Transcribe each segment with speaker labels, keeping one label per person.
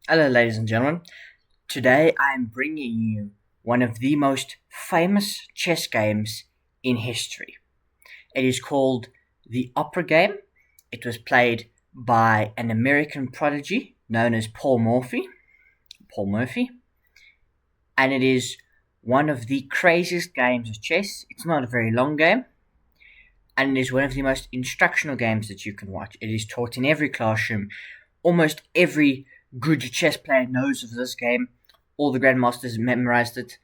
Speaker 1: Hello, ladies and gentlemen. Today I am bringing you one of the most famous chess games in history. It is called the Opera Game. It was played by an American prodigy known as Paul Murphy, and it is one of the craziest games of chess. It's not a very long game, and it is one of the most instructional games that you can watch. It is taught in every classroom. Almost every good chess player knows of this game. All the grandmasters memorized it.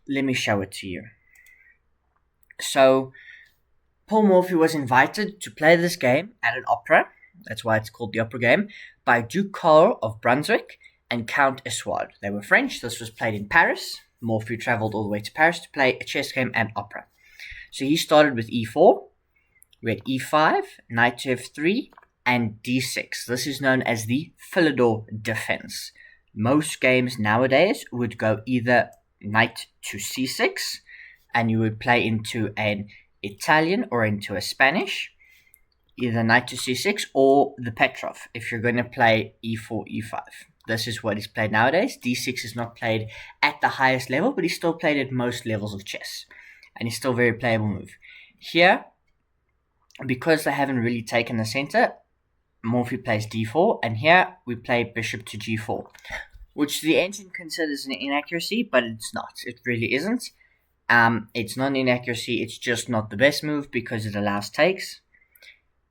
Speaker 1: Let me show it to you. So, Paul Morphy was invited to play this game at an opera. That's why it's called the Opera Game, by Duke Karl of Brunswick and Count Eswald. They were French. This was played in Paris. Morphy traveled all the way to Paris to play a chess game and opera. So he started with e4. We had e5, knight to f3, and d6. This is known as the Philidor defense. Most games nowadays would go either knight to c6, and you would play into an Italian or into a Spanish, either knight to c6 or the Petrov if you're going to play e4, e5. This is what is played nowadays. d6 is not played at the highest level, but it's still played at most levels of chess, and it's still a very playable move. Here, because they haven't really taken the center, Morphy plays d4, and here we play bishop to g4, which the engine considers an inaccuracy, but it's not. It really isn't. It's not an inaccuracy, it's just not the best move because it allows takes.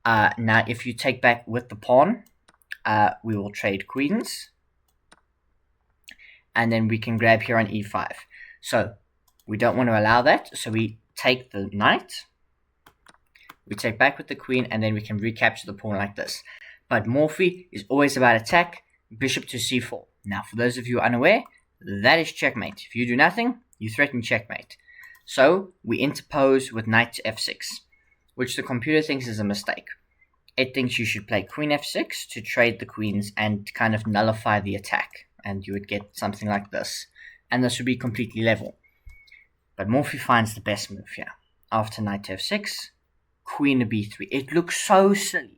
Speaker 1: Now, if you take back with the pawn, we will trade queens, and then we can grab here on e5. So, we don't want to allow that, so we take the knight, we take back with the queen, and then we can recapture the pawn like this. But Morphy is always about attack, bishop to c4. Now, for those of you unaware, that is checkmate. If you do nothing, you threaten checkmate. So, we interpose with knight to f6, which the computer thinks is a mistake. It thinks you should play queen f6 to trade the queens and kind of nullify the attack, and you would get something like this. And this would be completely level. But Morphy finds the best move here. After knight to f6, queen to b3. It looks so silly,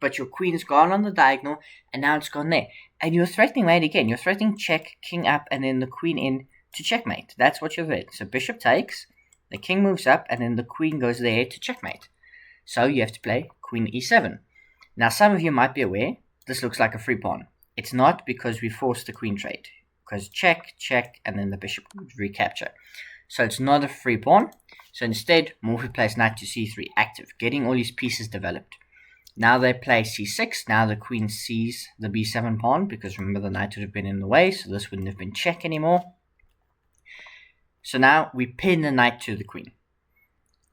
Speaker 1: but your queen's gone on the diagonal, and now it's gone there. And you're threatening mate again. You're threatening check, king up, and then the queen in to checkmate. That's what you're doing. So bishop takes, the king moves up, and then the queen goes there to checkmate. So you have to play queen e7. Now some of you might be aware, this looks like a free pawn. It's not, because we forced the queen trade. Because check, check, and then the bishop recapture. So it's not a free pawn. So instead, Morphy plays knight to c3, active, getting all his pieces developed. Now they play c6. Now the queen sees the b7 pawn, because remember the knight would have been in the way, so this wouldn't have been check anymore. So now we pin the knight to the queen.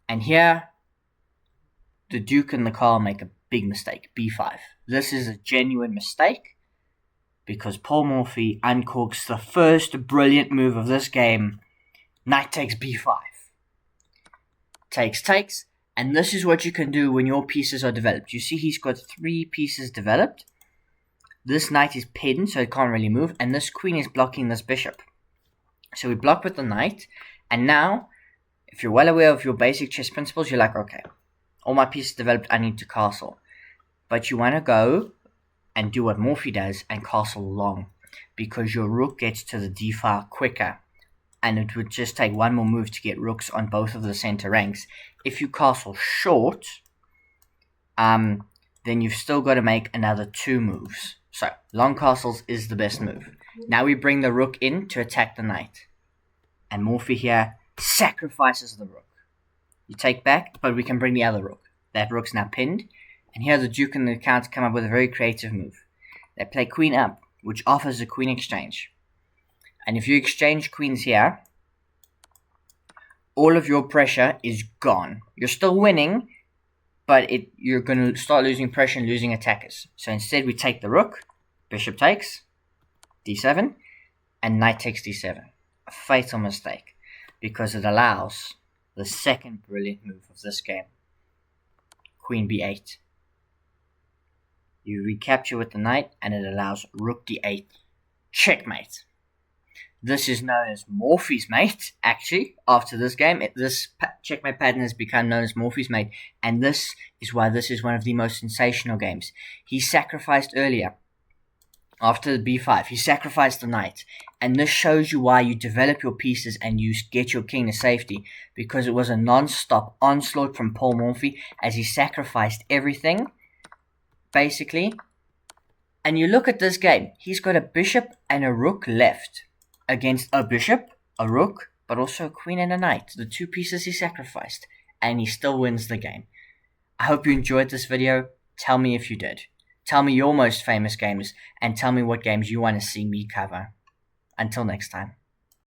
Speaker 1: And here, the Duke and the Karl make a big mistake, b5. This is a genuine mistake, because Paul Morphy uncorks the first brilliant move of this game. Knight takes b5. Takes, and this is what you can do when your pieces are developed. You see he's got 3 pieces developed. This knight is pinned, so it can't really move, and this queen is blocking this bishop. So we block with the knight, and now, if you're well aware of your basic chess principles, you're like, okay, all my pieces developed, I need to castle. But you want to go and do what Morphy does and castle long, because your rook gets to the d file quicker, and it would just take one more move to get rooks on both of the center ranks. If you castle short, then you've still got to make another 2 moves. So, long castles is the best move. Now we bring the rook in to attack the knight. And Morphy here sacrifices the rook. You take back, but we can bring the other rook. That rook's now pinned. And here the Duke and the Count come up with a very creative move. They play queen up, which offers a queen exchange. And if you exchange queens here, all of your pressure is gone. You're still winning, but you're going to start losing pressure and losing attackers. So instead we take the rook, bishop takes, d7, and knight takes d7. A fatal mistake, because it allows the second brilliant move of this game. Queen b8. You recapture with the knight, and it allows rook d8. Checkmate. This is known as Morphy's mate, actually, after this game. This checkmate pattern has become known as Morphy's mate, and this is why this is one of the most sensational games. He sacrificed earlier after the b5, he sacrificed the knight. And this shows you why you develop your pieces and you get your king to safety, because it was a non-stop onslaught from Paul Morphy as he sacrificed everything, basically. And you look at this game, he's got a bishop and a rook left against a bishop, a rook, but also a queen and a knight, the two pieces he sacrificed, and he still wins the game. I hope you enjoyed this video. Tell me if you did. Tell me your most famous games, and tell me what games you want to see me cover. Until next time.